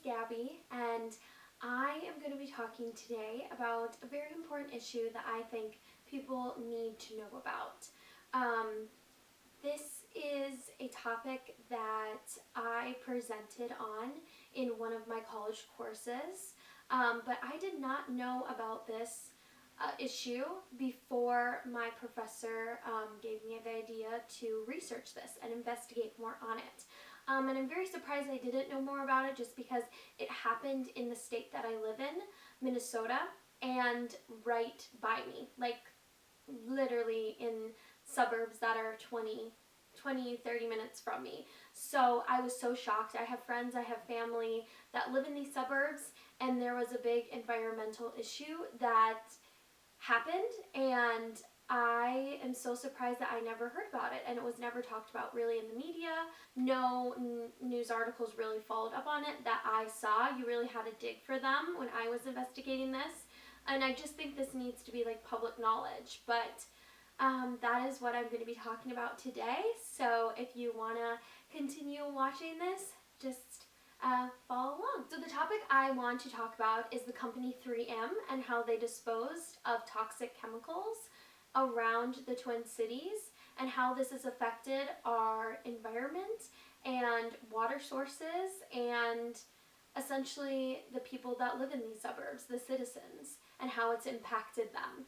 Gabby, and I am going to be talking today about a very important issue that I think people need to know about. This is a topic that I presented on in one of my college courses, but I did not know about this issue before my professor gave me the idea to research this and investigate more on it. And I'm very surprised I didn't know more about it just because it happened in the state that I live in, Minnesota, and right by me, like literally in suburbs that are 30 minutes from me. So I was so shocked. I have friends, I have family that live in these suburbs, and there was a big environmental issue that happened, and I am so surprised that I never heard about it, and it was never talked about really in the media. No news articles really followed up on it that I saw. You really had to dig for them when I was investigating this, and I just think this needs to be like public knowledge. But that is what I'm going to be talking about today. So if you want to continue watching this, just follow along. So the topic I want to talk about is the company 3M and how they disposed of toxic chemicals around the Twin Cities and how this has affected our environment and water sources and essentially the people that live in these suburbs, the citizens, and how it's impacted them.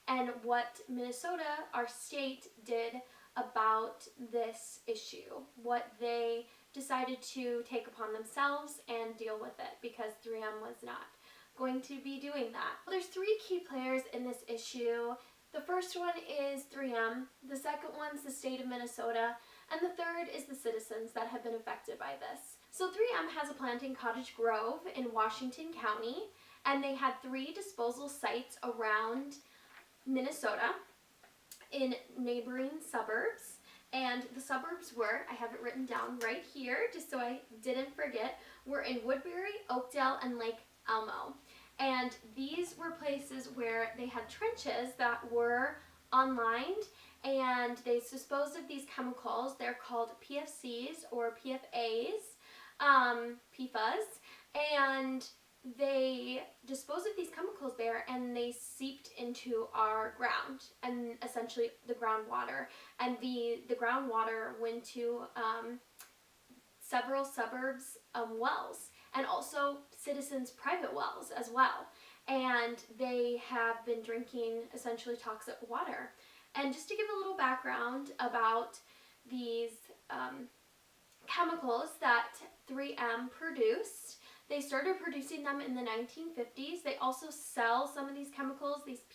And what Minnesota, our state, did about this issue, what they decided to take upon themselves and deal with it, because 3M was not going to be doing that. Well, there's three key players in this issue. The first one is 3M, the second one's the state of Minnesota, and the third is the citizens that have been affected by this. So 3M has a plant in Cottage Grove in Washington County, and they had 3 disposal sites around Minnesota in neighboring suburbs. And the suburbs were, I have it written down right here just so I didn't forget, were in Woodbury, Oakdale, and Lake Elmo. And these were places where they had trenches that were unlined, and they disposed of these chemicals. They're called PFCs or PFAs, PFAS, and they disposed of these chemicals there, and they seeped into our ground and essentially the groundwater. And the groundwater went to several suburbs wells, and also citizens' private wells as well. And they have been drinking essentially toxic water. And just to give a little background about these chemicals that 3M produced, they started producing them in the 1950s. They also sell some of these chemicals, these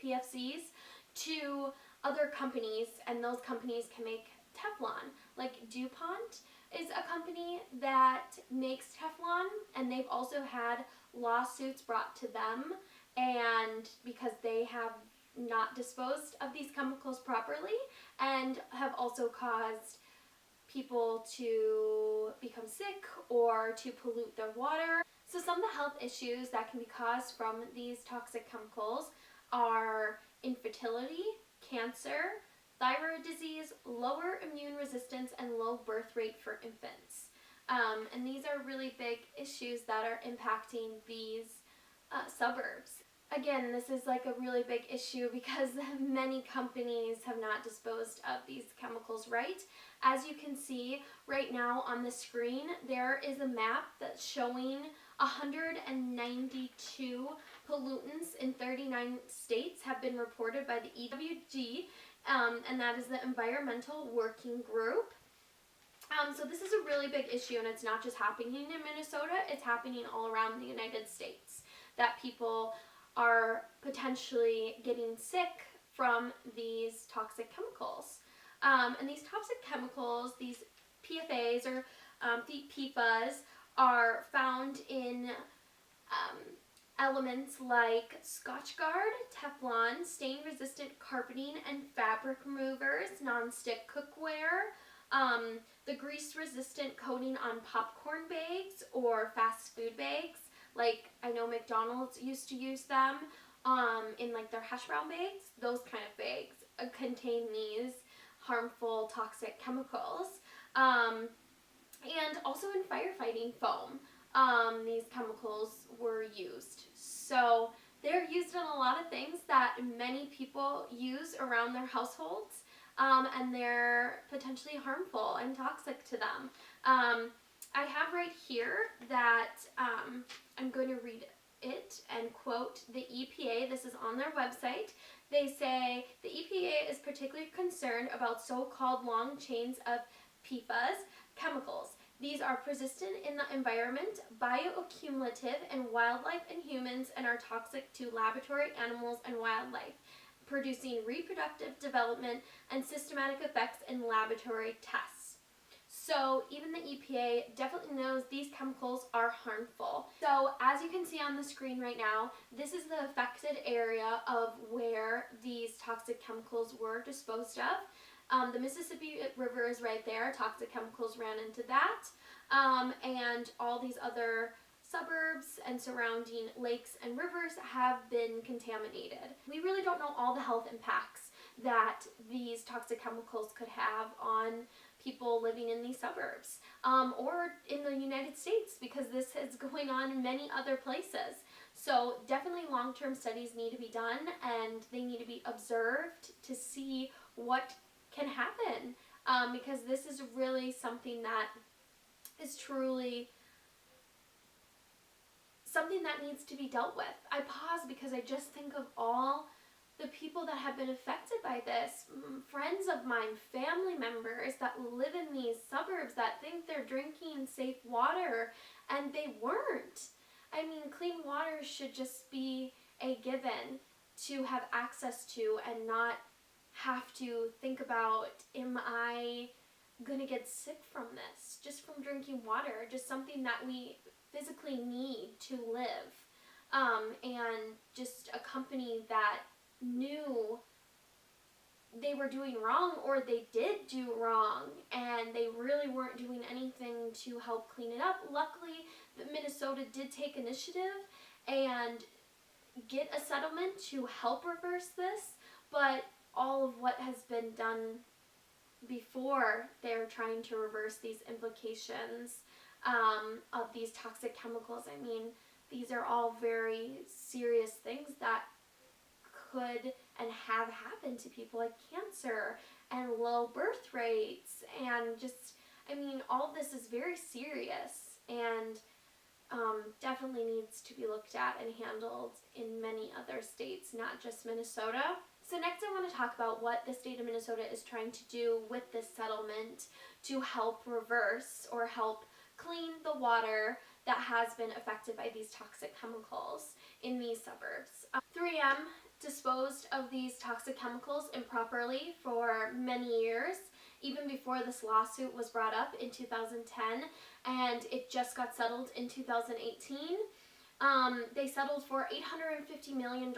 PFCs, to other companies, and those companies can make Teflon. Like DuPont is a company that makes Teflon, and they've also had lawsuits brought to them, and because they have not disposed of these chemicals properly and have also caused people to become sick or to pollute their water. So some of the health issues that can be caused from these toxic chemicals are infertility, cancer, thyroid disease, lower immune resistance, and low birth rate for infants. And these are really big issues that are impacting these suburbs. Again, this is like a really big issue because many companies have not disposed of these chemicals right. As you can see right now on the screen, there is a map that's showing 192 pollutants in 39 states have been reported by the EWG, and that is the Environmental Working Group. So this is a really big issue, and it's not just happening in Minnesota, it's happening all around the United States, that people are potentially getting sick from these toxic chemicals. And these toxic chemicals, these PFAs or the PFAS, are found in elements like Scotchgard, Teflon, stain-resistant carpeting and fabric removers, non-stick cookware, the grease-resistant coating on popcorn bags or fast food bags. Like, I know McDonald's used to use them in like their hash brown bags. Those kind of bags contain these harmful toxic chemicals. And also in firefighting foam. these chemicals were used. So they're used in a lot of things that many people use around their households, and they're potentially harmful and toxic to them. I have right here that I'm going to read it and quote the EPA. This is on their website. They say the EPA is particularly concerned about so-called long chains of PFAS chemicals. These are persistent in the environment, bioaccumulative in wildlife and humans, and are toxic to laboratory animals and wildlife, producing reproductive development and systematic effects in laboratory tests. So even the EPA definitely knows these chemicals are harmful. So as you can see on the screen right now, this is the affected area of where these toxic chemicals were disposed of. The Mississippi River is right there. Toxic chemicals ran into that. And all these other suburbs and surrounding lakes and rivers have been contaminated. We really don't know all the health impacts that these toxic chemicals could have on people living in these suburbs, or in the United States, because this is going on in many other places. So definitely long-term studies need to be done, and they need to be observed to see what can happen, because this is really something that is truly something that needs to be dealt with. I pause because I just think of all the people that have been affected by this, friends of mine, family members that live in these suburbs that think they're drinking safe water, and they weren't. I mean, clean water should just be a given to have access to, and not have to think about, am I gonna get sick from this just from drinking water, just something that we physically need to live, and just a company that knew they were doing wrong, or they did do wrong, and they really weren't doing anything to help clean it up. Luckily, Minnesota did take initiative and get a settlement to help reverse this, but all of what has been done before they're trying to reverse these implications of these toxic chemicals. I mean, these are all very serious things that could and have happened to people, like cancer and low birth rates, and just, I mean, all this is very serious, and definitely needs to be looked at and handled in many other states, not just Minnesota. So next I want to talk about what the state of Minnesota is trying to do with this settlement to help reverse or help clean the water that has been affected by these toxic chemicals in these suburbs. 3M disposed of these toxic chemicals improperly for many years, even before this lawsuit was brought up in 2010, and it just got settled in 2018. They settled for $850 million,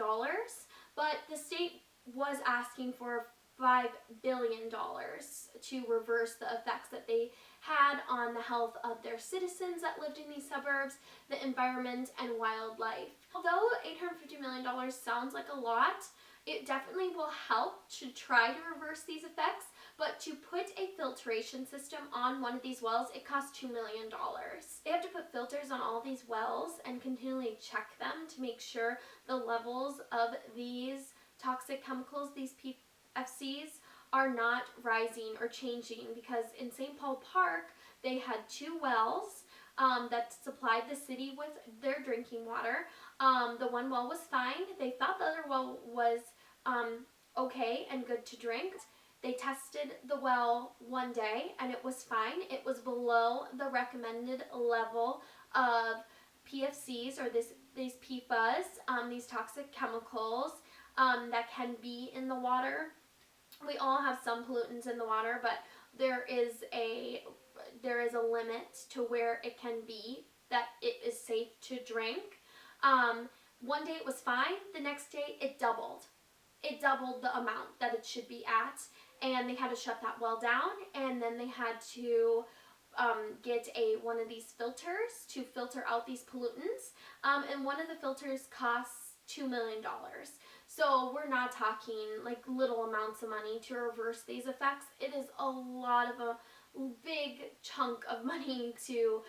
but the state was asking for $5 billion to reverse the effects that they had on the health of their citizens that lived in these suburbs, the environment, and wildlife. Although $850 million sounds like a lot, it definitely will help to try to reverse these effects, but to put a filtration system on one of these wells, it costs $2 million. They have to put filters on all these wells and continually check them to make sure the levels of these toxic chemicals, these PFCs, are not rising or changing, because in St. Paul Park, they had 2 wells that supplied the city with their drinking water. The one well was fine. They thought the other well was okay and good to drink. They tested the well one day and it was fine. It was below the recommended level of PFCs, or these PFAS, these toxic chemicals that can be in the water. We all have some pollutants in the water, but there is a limit to where it can be that it is safe to drink. One day it was fine. The next day it doubled. It doubled the amount that it should be at, and they had to shut that well down, and then they had to get one of these filters to filter out these pollutants, and one of the filters costs $2 million. So we're not talking like little amounts of money to reverse these effects. It is a lot of a big chunk of money to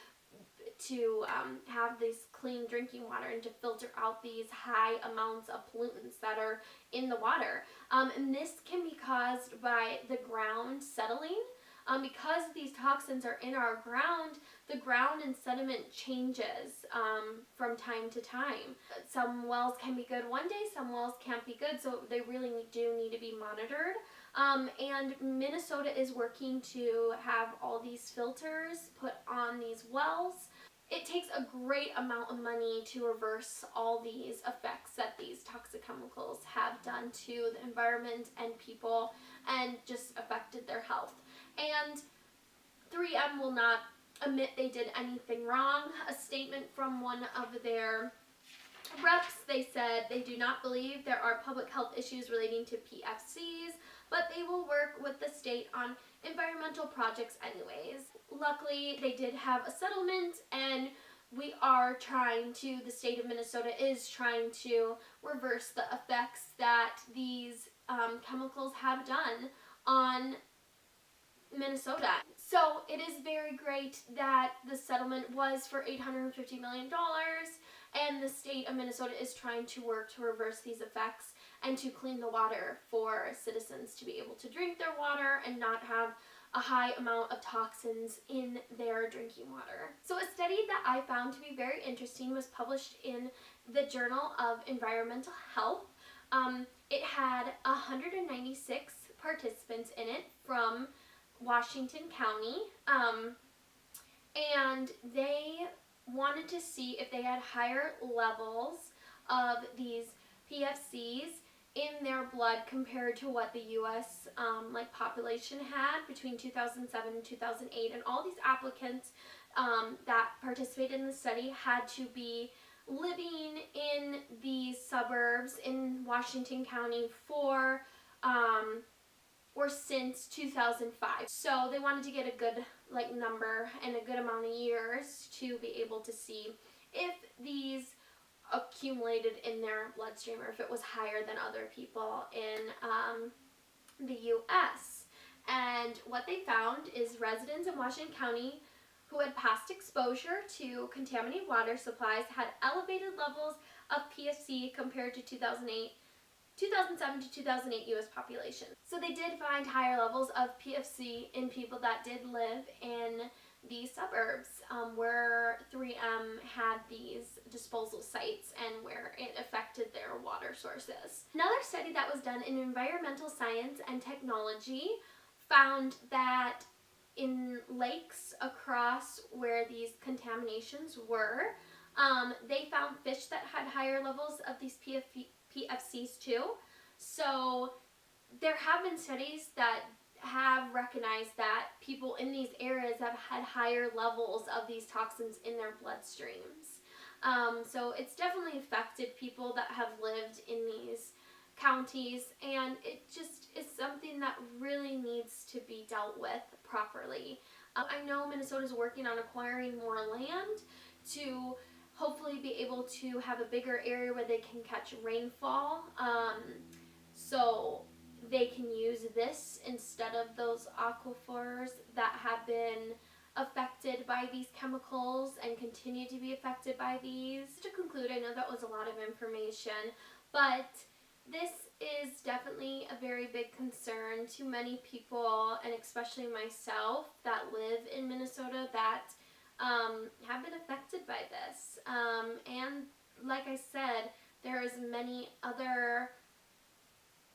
to have this clean drinking water and to filter out these high amounts of pollutants that are in the water. And this can be caused by the ground settling. Because these toxins are in our ground, the ground and sediment changes from time to time. Some wells can be good one day, some wells can't be good, so they really do need to be monitored. And Minnesota is working to have all these filters put on these wells. It takes a great amount of money to reverse all these effects that these toxic chemicals have done to the environment and people and just affected their health. And 3M will not admit they did anything wrong. A statement from one of their reps, they said they do not believe there are public health issues relating to PFCs, but they will work with the state on environmental projects anyways. Luckily, they did have a settlement, and the state of Minnesota is trying to reverse the effects that these chemicals have done on Minnesota. So it is very great that the settlement was for $850 million, and the state of Minnesota is trying to work to reverse these effects and to clean the water for citizens to be able to drink their water and not have a high amount of toxins in their drinking water. So a study that I found to be very interesting was published in the Journal of Environmental Health. It had 196 participants in it from Washington County, and they wanted to see if they had higher levels of these PFCs in their blood compared to what the U.S. Population had between 2007 and 2008. And all these applicants that participated in the study had to be living in the suburbs in Washington County for or since 2005. So they wanted to get a good number and a good amount of years to be able to see if these accumulated in their bloodstream or if it was higher than other people in the U.S. And what they found is residents in Washington County who had past exposure to contaminated water supplies had elevated levels of PFC compared to 2007 to 2008 U.S. population. So they did find higher levels of PFC in people that did live in the suburbs where 3M had these disposal sites and where it affected their water sources. Another study that was done in environmental science and technology found that in lakes across where these contaminations were, they found fish that had higher levels of these PFCs too. So there have been studies that have recognized that people in these areas have had higher levels of these toxins in their bloodstreams. So it's definitely affected people that have lived in these counties, and it just is something that really needs to be dealt with properly. I know Minnesota's working on acquiring more land to hopefully be able to have a bigger area where they can catch rainfall, so they can use this instead of those aquifers that have been affected by these chemicals and continue to be affected by these. To conclude, I know that was a lot of information, but this is definitely a very big concern to many people, and especially myself that live in Minnesota, that have been affected by this. And like I said, there's many other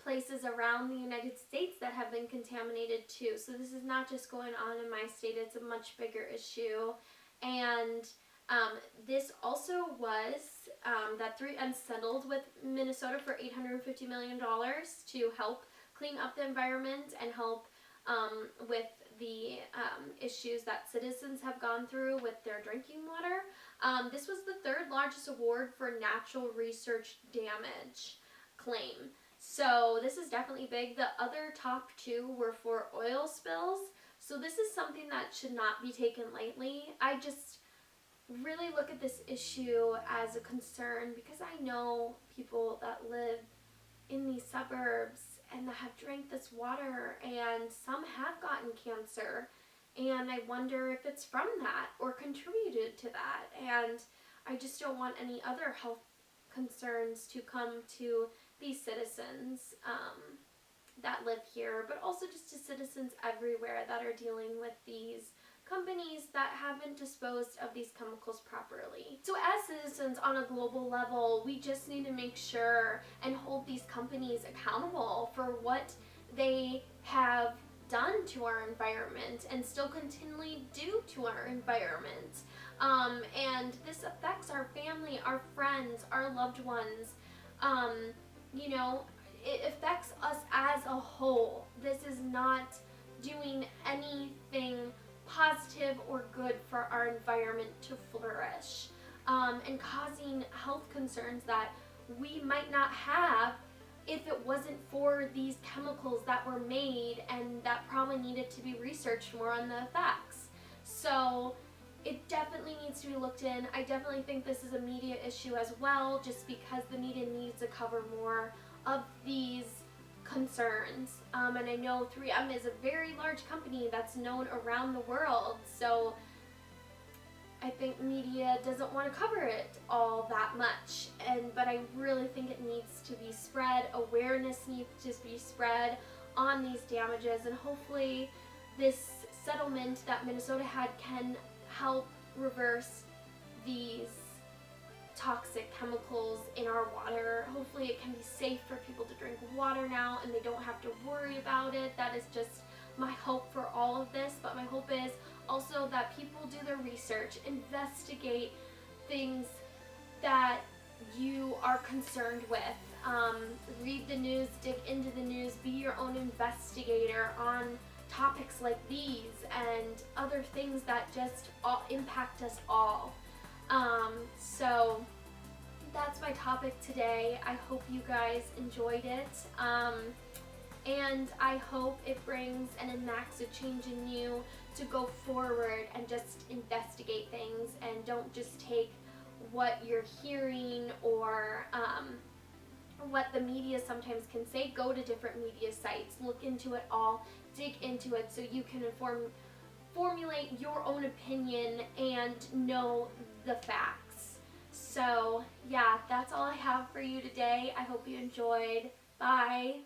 places around the United States that have been contaminated too. So this is not just going on in my state, it's a much bigger issue. And this also was that 3M settled with Minnesota for $850 million to help clean up the environment and help with the issues that citizens have gone through with their drinking water. This was the third largest award for natural research damage claim. So this is definitely big. The other top two were for oil spills. So this is something that should not be taken lightly. I just really look at this issue as a concern because I know people that live in these suburbs and that have drank this water, and some have gotten cancer, and I wonder if it's from that or contributed to that. and I just don't want any other health concerns to come to these citizens that live here, but also just to citizens everywhere that are dealing with these companies that haven't disposed of these chemicals properly. So as citizens on a global level, we just need to make sure and hold these companies accountable for what they have done to our environment and still continually do to our environment. And this affects our family, our friends, our loved ones. You know, it affects us as a whole. This is not doing anything positive or good for our environment to flourish, and causing health concerns that we might not have if it wasn't for these chemicals that were made and that probably needed to be researched more on the effects. So it definitely needs to be looked in. I definitely think this is a media issue as well, just because the media needs to cover more of these concerns. And I know 3M is a very large company that's known around the world, so I think media doesn't want to cover it all that much, but I really think it needs to be spread. Awareness needs to be spread on these damages, and hopefully this settlement that Minnesota had can help reverse these toxic chemicals in our water. Hopefully it can be safe for people to drink water now and they don't have to worry about it. That is just my hope for all of this, but my hope is also that people do their research, investigate things that you are concerned with. Read the news, dig into the news, be your own investigator on topics like these and other things that just impact us all. So that's my topic today. I hope you guys enjoyed it. And I hope it brings and enacts a change in you to go forward and just investigate things and don't just take what you're hearing or what the media sometimes can say. Go to different media sites, look into it all, dig into it so you can formulate your own opinion and know the facts. So yeah, that's all I have for you today. I hope you enjoyed. Bye.